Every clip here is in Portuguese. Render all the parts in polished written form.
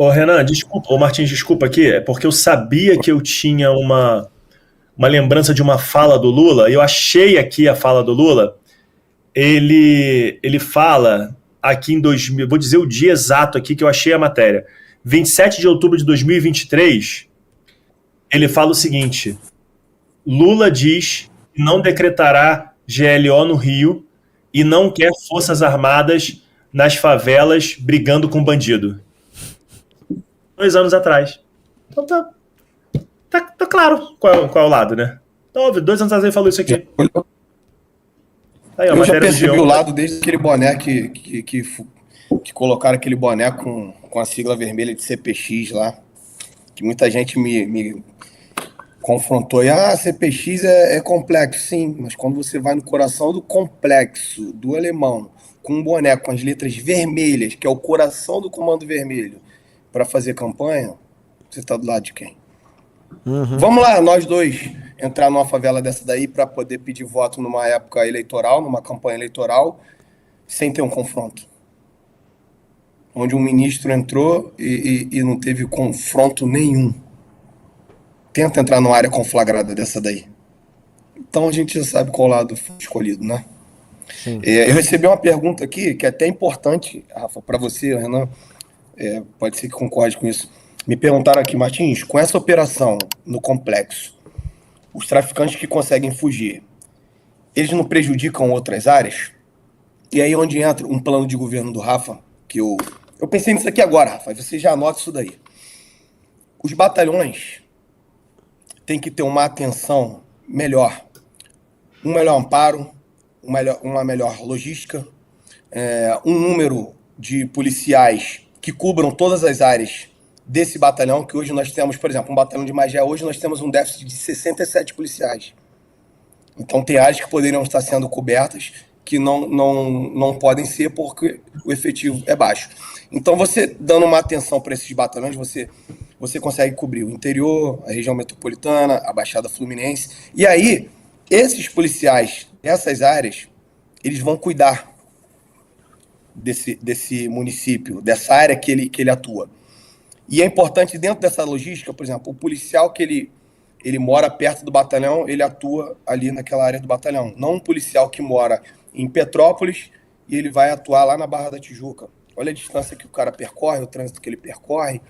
Ô, Renan, desculpa, ô Martins, desculpa aqui, é porque eu sabia que eu tinha uma lembrança de uma fala do Lula, e eu achei aqui a fala do Lula. Ele fala aqui em 2000, vou dizer o dia exato aqui que eu achei a matéria. 27 de outubro de 2023, ele fala o seguinte: Lula diz que não decretará GLO no Rio e não quer forças armadas nas favelas brigando com bandido. 2 anos atrás. Então tá claro qual é o lado, né? Então, óbvio, 2 anos atrás ele falou isso aqui. Aí, ó, Eu já matéria do percebi G1. o lado desde aquele boné que colocaram aquele boné com a sigla vermelha de CPX lá, que muita gente me confrontou. E, CPX é complexo, sim, mas quando você vai no coração do complexo, do alemão, com um boné com as letras vermelhas, que é o coração do Comando Vermelho, para fazer campanha, você tá do lado de quem? Vamos lá, nós dois, entrar numa favela dessa daí para poder pedir voto numa época eleitoral, numa campanha eleitoral, sem ter um confronto. Onde um ministro entrou e não teve confronto nenhum. Tenta entrar numa área conflagrada dessa daí. Então a gente já sabe qual lado foi escolhido, né? Eu recebi uma pergunta aqui que é até importante, Rafa, para você, Renan. Pode ser que concorde com isso. Me perguntaram aqui, Martins, com essa operação no complexo, os traficantes que conseguem fugir, eles não prejudicam outras áreas? E aí onde entra um plano de governo do Rafa, que eu pensei nisso aqui agora, Rafa, você já anota isso daí. Os batalhões têm que ter uma atenção melhor, um melhor amparo, uma melhor logística, um número de policiais que cubram todas as áreas desse batalhão, que hoje nós temos, por exemplo, um batalhão de Magé, hoje nós temos um déficit de 67 policiais. Então tem áreas que poderiam estar sendo cobertas que não podem ser porque o efetivo é baixo. Então você dando uma atenção para esses batalhões, você consegue cobrir o interior, a região metropolitana, a Baixada Fluminense. E aí, esses policiais dessas áreas, eles vão cuidar desse município, dessa área que ele atua. E é importante, dentro dessa logística, por exemplo, o policial que ele mora perto do batalhão, ele atua ali naquela área do batalhão. Não um policial que mora em Petrópolis e ele vai atuar lá na Barra da Tijuca. Olha a distância que o cara percorre, o trânsito que ele percorre,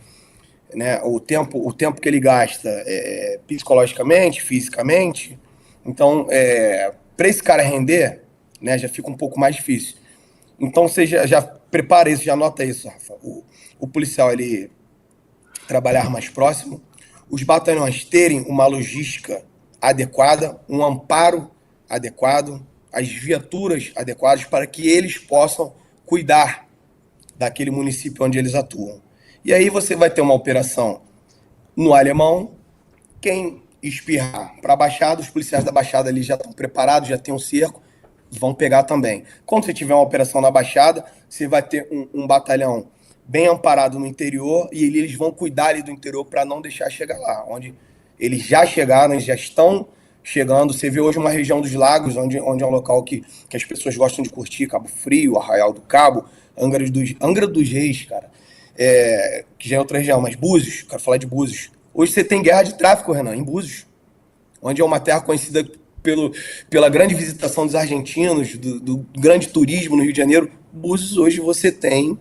né? O tempo que ele gasta psicologicamente, fisicamente. Então, para esse cara render, né, já fica um pouco mais difícil. Então, você já prepara isso, já anota isso, Rafa. O policial, ele trabalhar mais próximo, os batalhões terem uma logística adequada, um amparo adequado, as viaturas adequadas para que eles possam cuidar daquele município onde eles atuam. E aí você vai ter uma operação no Alemão, quem espirrar para a Baixada, os policiais da Baixada ali já estão preparados, já tem um cerco, vão pegar também. Quando você tiver uma operação na Baixada, você vai ter um batalhão bem amparado no interior e eles vão cuidar ali do interior para não deixar chegar lá, onde eles já chegaram, eles já estão chegando. Você vê hoje uma região dos lagos, onde é um local que as pessoas gostam de curtir, Cabo Frio, Arraial do Cabo, Angra dos Reis, cara, que já é outra região, mas Búzios, quero falar de Búzios. Hoje você tem guerra de tráfico, Renan, em Búzios, onde é uma terra conhecida pela grande visitação dos argentinos, do grande turismo no Rio de Janeiro. Búzios, hoje você tem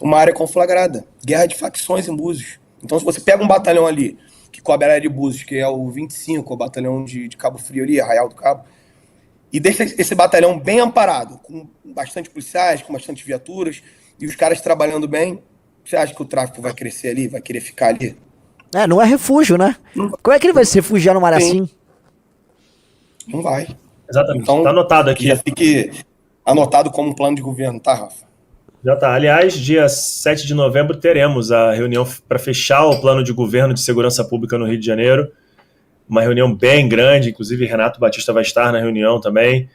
uma área conflagrada, guerra de facções em Búzios. Então, se você pega um batalhão ali, que cobre a área de Búzios, que é o 25, o batalhão de Cabo Frio ali, Arraial do Cabo, e deixa esse batalhão bem amparado, com bastante policiais, com bastante viaturas, e os caras trabalhando bem, você acha que o tráfico vai crescer ali, vai querer ficar ali? Não é refúgio, né? Como é que ele vai se refugiar numa área assim? Não vai. Exatamente, então, tá anotado aqui. Já fique anotado como um plano de governo, tá, Rafa? Já tá. Aliás, dia 7 de novembro teremos a reunião para fechar o plano de governo de segurança pública no Rio de Janeiro. Uma reunião bem grande, inclusive Renato Batista vai estar na reunião também.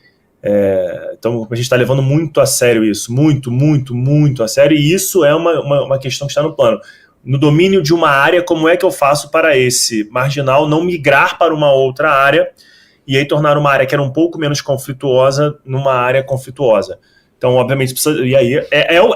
Então a gente está levando muito a sério isso, muito a sério, e isso é uma questão que está no plano. No domínio de uma área, como é que eu faço para esse marginal não migrar para uma outra área e aí tornar uma área que era um pouco menos conflituosa numa área conflituosa? Então, obviamente, precisa. E aí,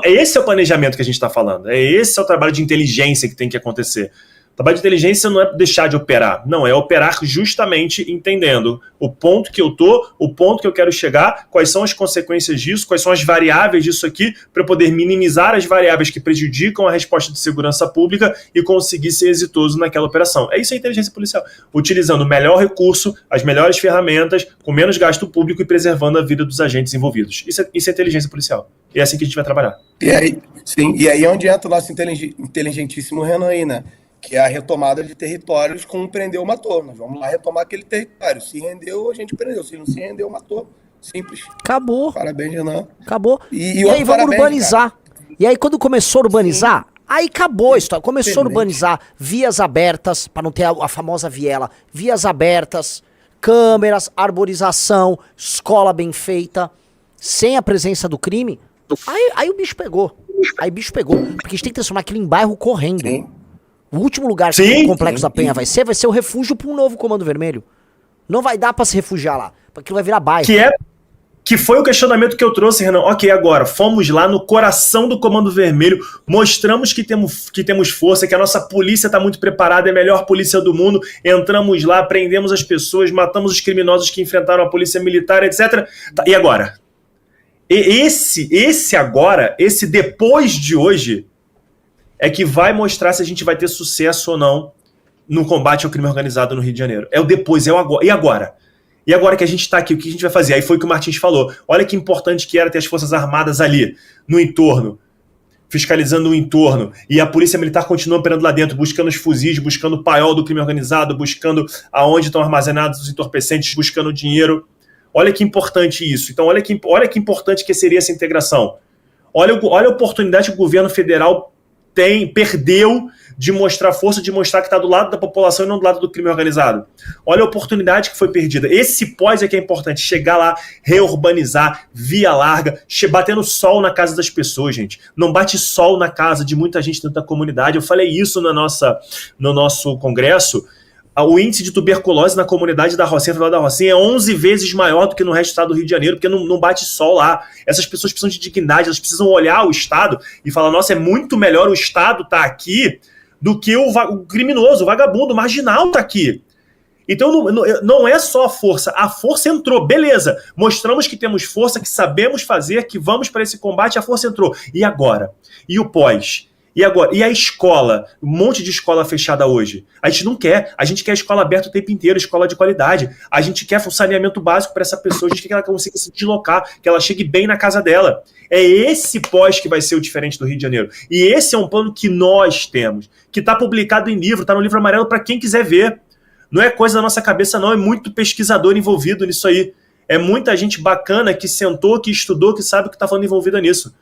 esse é o planejamento que a gente está falando. Esse é o trabalho de inteligência que tem que acontecer. O trabalho de inteligência não é deixar de operar. Não, é operar justamente entendendo o ponto que eu tô, o ponto que eu quero chegar, quais são as consequências disso, quais são as variáveis disso aqui, para poder minimizar as variáveis que prejudicam a resposta de segurança pública e conseguir ser exitoso naquela operação. É isso a inteligência policial. Utilizando o melhor recurso, as melhores ferramentas, com menos gasto público e preservando a vida dos agentes envolvidos. Isso é inteligência policial. E é assim que a gente vai trabalhar. E aí é onde entra o nosso inteligentíssimo Renan aí, né? Que é a retomada de territórios com um prendeu, matou. Nós vamos lá retomar aquele território. Se rendeu, a gente prendeu. Se não se rendeu, matou. Simples. Acabou. Parabéns, Renan. Acabou. E aí vamos urbanizar. Cara. E aí quando começou a urbanizar, sim, aí acabou a história. Começou a urbanizar, vias abertas, para não ter a famosa viela, vias abertas, câmeras, arborização, escola bem feita, sem a presença do crime. Aí o bicho pegou. Aí o bicho pegou. Porque a gente tem que transformar aquilo em bairro correndo. Sim. O último lugar que o Complexo da Penha vai ser o refúgio para um novo Comando Vermelho. Não vai dar para se refugiar lá, porque vai virar bairro. Que foi o questionamento que eu trouxe, Renan. Ok, agora, fomos lá no coração do Comando Vermelho, mostramos que temos força, que a nossa polícia está muito preparada, é a melhor polícia do mundo, entramos lá, prendemos as pessoas, matamos os criminosos que enfrentaram a polícia militar, etc. E agora? Esse depois de hoje, é que vai mostrar se a gente vai ter sucesso ou não no combate ao crime organizado no Rio de Janeiro. É o depois, é o agora. E agora? E agora que a gente está aqui, o que a gente vai fazer? Aí foi o que o Martins falou. Olha que importante que era ter as Forças Armadas ali, no entorno, fiscalizando o entorno. E a Polícia Militar continua operando lá dentro, buscando os fuzis, buscando o paiol do crime organizado, buscando aonde estão armazenados os entorpecentes, buscando dinheiro. Olha que importante isso. Então, olha que importante que seria essa integração. Olha a oportunidade que o governo federal perdeu de mostrar força, de mostrar que está do lado da população e não do lado do crime organizado. Olha a oportunidade que foi perdida. Esse pós é que é importante. Chegar lá, reurbanizar, via larga, batendo sol na casa das pessoas, gente. Não bate sol na casa de muita gente dentro da comunidade. Eu falei isso no nosso congresso. O índice de tuberculose na comunidade da Rocinha, da Rocinha, é 11 vezes maior do que no resto do estado do Rio de Janeiro, porque não bate sol lá. Essas pessoas precisam de dignidade, elas precisam olhar o Estado e falar, nossa, é muito melhor o Estado estar aqui do que o criminoso, o vagabundo, o marginal estar aqui. Então não é só a força entrou, beleza, mostramos que temos força, que sabemos fazer, que vamos para esse combate, a força entrou. E agora? E o pós? E agora? E a escola? Um monte de escola fechada hoje. A gente não quer. A gente quer a escola aberta o tempo inteiro, escola de qualidade. A gente quer um saneamento básico para essa pessoa. A gente quer que ela consiga se deslocar, que ela chegue bem na casa dela. É esse pós que vai ser o diferente do Rio de Janeiro. E esse é um plano que nós temos, que está publicado em livro, está no livro amarelo para quem quiser ver. Não é coisa da nossa cabeça, não. É muito pesquisador envolvido nisso aí. É muita gente bacana que sentou, que estudou, que sabe o que está falando envolvida nisso.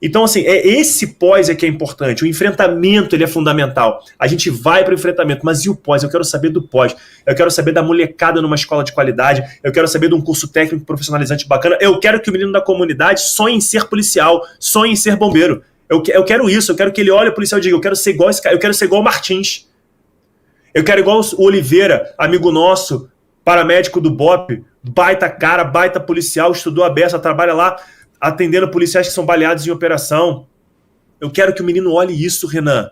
Então, assim, esse pós é que é importante. O enfrentamento, ele é fundamental. A gente vai para o enfrentamento, mas e o pós? Eu quero saber do pós. Eu quero saber da molecada numa escola de qualidade. Eu quero saber de um curso técnico profissionalizante bacana. Eu quero que o menino da comunidade sonhe em ser policial, sonhe em ser bombeiro. Eu quero isso. Eu quero que ele olhe o policial e diga, eu quero ser igual esse cara. Eu quero ser igual o Martins. Eu quero igual o Oliveira, amigo nosso, paramédico do BOP, baita cara, baita policial, estudou a beça, trabalha lá, atendendo policiais que são baleados em operação. Eu quero que o menino olhe isso, Renan.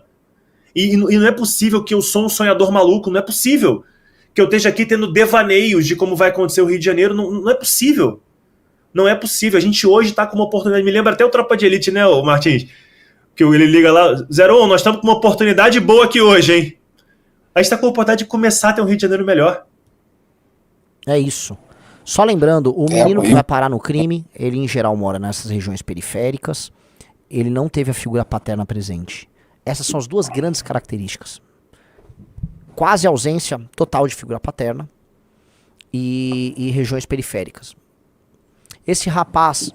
E não é possível que eu sou um sonhador maluco, não é possível que eu esteja aqui tendo devaneios de como vai acontecer o Rio de Janeiro, não é possível. Não é possível. A gente hoje está com uma oportunidade, me lembra até o Tropa de Elite, né, o Martins? Que ele liga lá, 01, nós estamos com uma oportunidade boa aqui hoje, hein? A gente está com a oportunidade de começar a ter um Rio de Janeiro melhor. É isso. Só lembrando, o menino que vai parar no crime, ele em geral mora nessas regiões periféricas, ele não teve a figura paterna presente. Essas são as duas grandes características. Quase ausência total de figura paterna e regiões periféricas. Esse rapaz,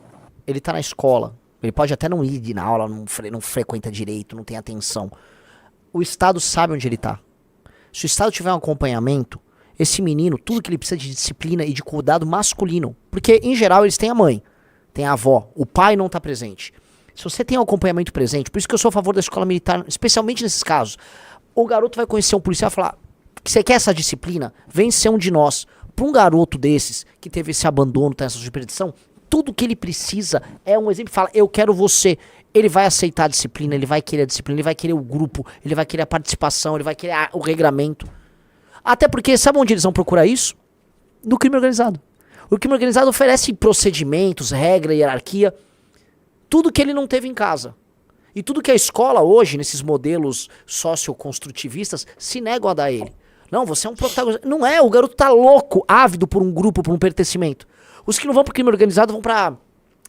ele tá na escola, ele pode até não ir na aula, não frequenta direito, não tem atenção. O Estado sabe onde ele tá. Se o Estado tiver um acompanhamento, esse menino, tudo que ele precisa de disciplina e de cuidado masculino. Porque, em geral, eles têm a mãe, tem a avó, o pai não está presente. Se você tem um acompanhamento presente, por isso que eu sou a favor da escola militar, especialmente nesses casos. O garoto vai conhecer um policial e falar, que você quer essa disciplina? Vem ser um de nós. Para um garoto desses, que teve esse abandono, tem essa superstição, tudo que ele precisa é um exemplo. Fala, eu quero você. Ele vai aceitar a disciplina, ele vai querer a disciplina, ele vai querer o grupo, ele vai querer a participação, ele vai querer o regramento. Até porque, sabe onde eles vão procurar isso? No crime organizado. O crime organizado oferece procedimentos, regra, hierarquia, tudo que ele não teve em casa. E tudo que a escola hoje, nesses modelos socioconstrutivistas, se negam a dar a ele. Não, você é um protagonista. Não é, o garoto tá louco, ávido por um grupo, por um pertencimento. Os que não vão pro crime organizado vão pra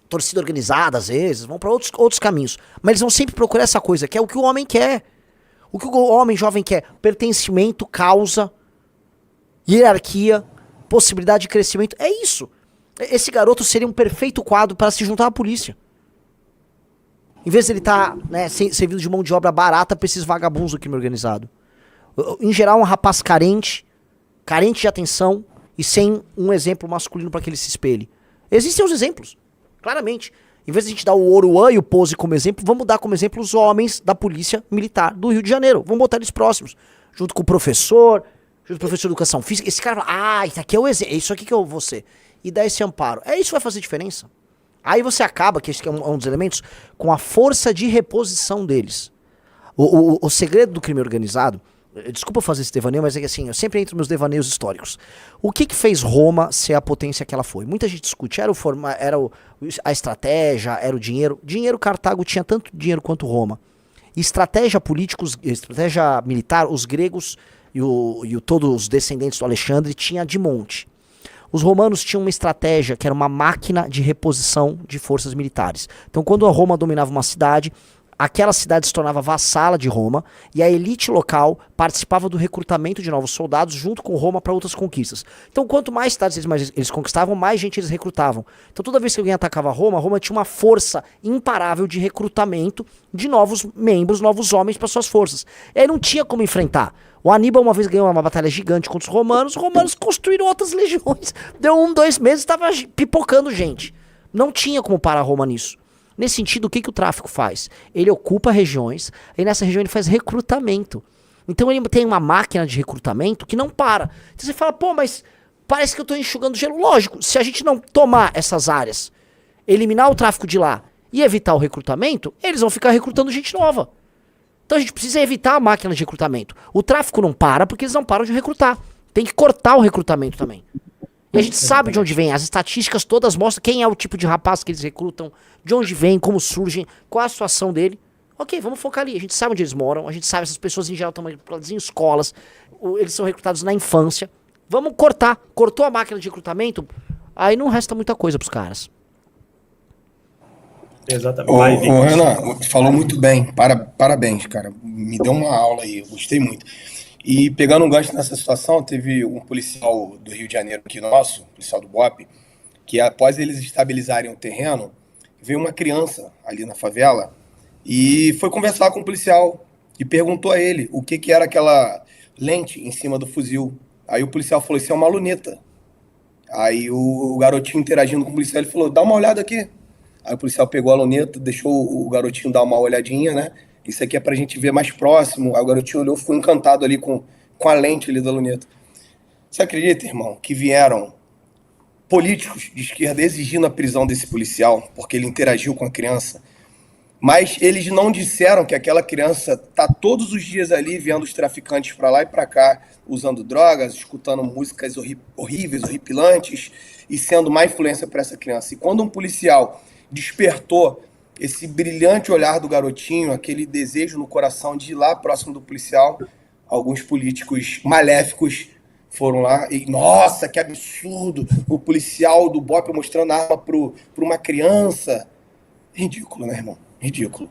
torcida organizada, às vezes, vão pra outros caminhos. Mas eles vão sempre procurar essa coisa, que é o que o homem quer. O que o homem jovem quer. Pertencimento, causa, hierarquia, possibilidade de crescimento. É isso. Esse garoto seria um perfeito quadro para se juntar à polícia. Em vez de ele estar servindo de mão de obra barata pra esses vagabundos do crime organizado. Em geral, um rapaz carente de atenção e sem um exemplo masculino para que ele se espelhe. Existem os exemplos, claramente. Em vez de a gente dar o Oruan e o Pose como exemplo, vamos dar como exemplo os homens da polícia militar do Rio de Janeiro. Vamos botar eles próximos, junto com o professor, junto com o professor de educação física. Esse cara fala, isso aqui é o exemplo, é isso aqui que eu vou ser. E dá esse amparo. É isso que vai fazer diferença. Aí você acaba, que esse é um dos elementos, com a força de reposição deles. O segredo do crime organizado, desculpa fazer esse devaneio, mas é que assim, eu sempre entro nos meus devaneios históricos. O que fez Roma ser a potência que ela foi? Muita gente discute, era a estratégia, era o dinheiro. Cartago tinha tanto dinheiro quanto Roma. Estratégia política, estratégia militar, os gregos e todos os descendentes do Alexandre tinha de monte. Os romanos tinham uma estratégia que era uma máquina de reposição de forças militares. Então, quando a Roma dominava uma cidade, aquela cidade se tornava vassala de Roma e a elite local participava do recrutamento de novos soldados junto com Roma para outras conquistas. Então, quanto mais cidades eles conquistavam, mais gente eles recrutavam. Então, toda vez que alguém atacava Roma, Roma tinha uma força imparável de recrutamento de novos membros, novos homens para suas forças. E aí não tinha como enfrentar. O Aníbal uma vez ganhou uma batalha gigante contra os romanos construíram outras legiões. Deu 2 meses e estava pipocando gente. Não tinha como parar Roma nisso. Nesse sentido, o que o tráfico faz? Ele ocupa regiões, e nessa região ele faz recrutamento. Então ele tem uma máquina de recrutamento que não para. Então você fala, pô, mas parece que eu estou enxugando gelo. Lógico, se a gente não tomar essas áreas, eliminar o tráfico de lá e evitar o recrutamento, eles vão ficar recrutando gente nova. Então a gente precisa evitar a máquina de recrutamento. O tráfico não para porque eles não param de recrutar. Tem que cortar o recrutamento também. E a gente sabe de onde vem. As estatísticas todas mostram quem é o tipo de rapaz que eles recrutam, de onde vem, como surgem, qual a situação dele. Ok, vamos focar ali. A gente sabe onde eles moram, a gente sabe essas pessoas em geral estão manipuladas em escolas, eles são recrutados na infância. Vamos cortar. Cortou a máquina de recrutamento, aí não resta muita coisa pros caras. Exatamente. Ô, Renan, falou muito bem. Parabéns, cara. Me deu uma aula aí, gostei muito. E pegando um gancho nessa situação, teve um policial do Rio de Janeiro aqui nosso, policial do BOPE, que após eles estabilizarem o terreno, veio uma criança ali na favela e foi conversar com o policial e perguntou a ele o que era aquela lente em cima do fuzil. Aí o policial falou, isso é uma luneta. Aí o garotinho interagindo com o policial, ele falou, dá uma olhada aqui. Aí o policial pegou a luneta, deixou o garotinho dar uma olhadinha, né? Isso aqui é pra gente ver mais próximo. Aí o garotinho olhou, ficou encantado ali com a lente ali da luneta. Você acredita, irmão, que vieram políticos de esquerda exigindo a prisão desse policial porque ele interagiu com a criança? Mas eles não disseram que aquela criança tá todos os dias ali vendo os traficantes pra lá e pra cá, usando drogas, escutando músicas horríveis, horripilantes e sendo má influência para essa criança. E quando um policial despertou esse brilhante olhar do garotinho, aquele desejo no coração de ir lá próximo do policial, alguns políticos maléficos foram lá e, nossa, que absurdo, o policial do BOPE mostrando arma para uma criança. Ridículo, né, irmão? Ridículo.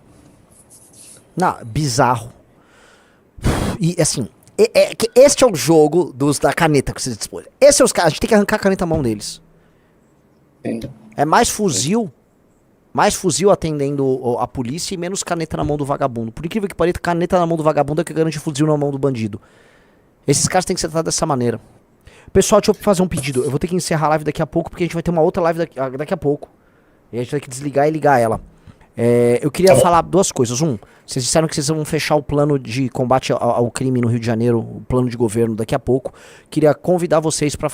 Não, bizarro. E assim, este é o jogo da caneta que vocês dispõem. Esse é os caras, a gente tem que arrancar a caneta da mão deles. Sim. É mais fuzil atendendo a polícia e menos caneta na mão do vagabundo. Por incrível que pareça, caneta na mão do vagabundo é que garante fuzil na mão do bandido. Esses caras têm que ser tratados dessa maneira. Pessoal, deixa eu fazer um pedido. Eu vou ter que encerrar a live daqui a pouco, porque a gente vai ter uma outra live daqui a pouco. E a gente vai ter que desligar e ligar ela. Eu queria falar duas coisas. Vocês disseram que vocês vão fechar o plano de combate ao crime no Rio de Janeiro, o plano de governo daqui a pouco. Queria convidar vocês para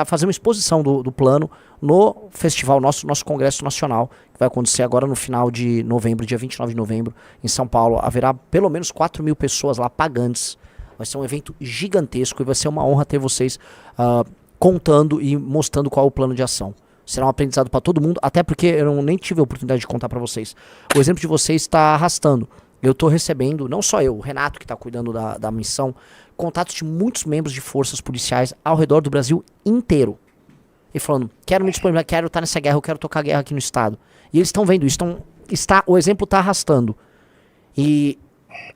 fazer uma exposição do plano no festival, nosso Congresso Nacional, que vai acontecer agora no final de novembro, dia 29 de novembro, em São Paulo. Haverá pelo menos 4 mil pessoas lá pagantes. Vai ser um evento gigantesco e vai ser uma honra ter vocês contando e mostrando qual é o plano de ação. Será um aprendizado para todo mundo, até porque eu nem tive a oportunidade de contar para vocês. O exemplo de vocês está arrastando. Eu estou recebendo, não só eu, o Renato que está cuidando da missão, contatos de muitos membros de forças policiais ao redor do Brasil inteiro. E falando, quero me disponibilizar, quero estar nessa guerra, eu quero tocar guerra aqui no estado. E eles estão vendo isso, o exemplo está arrastando. E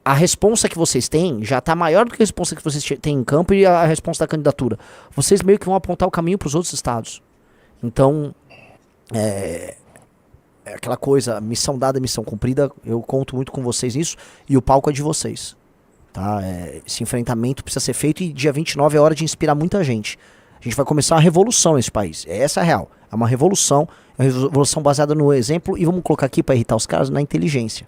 a responsa que vocês têm já está maior do que a responsa que vocês têm em campo e a responsa da candidatura. Vocês meio que vão apontar o caminho para os outros estados. Então, é aquela coisa, missão dada, missão cumprida, eu conto muito com vocês nisso, e o palco é de vocês, tá? Esse enfrentamento precisa ser feito e dia 29 é hora de inspirar muita gente. A gente vai começar uma revolução nesse país, essa é a real, é uma revolução baseada no exemplo, e vamos colocar aqui para irritar os caras, na inteligência.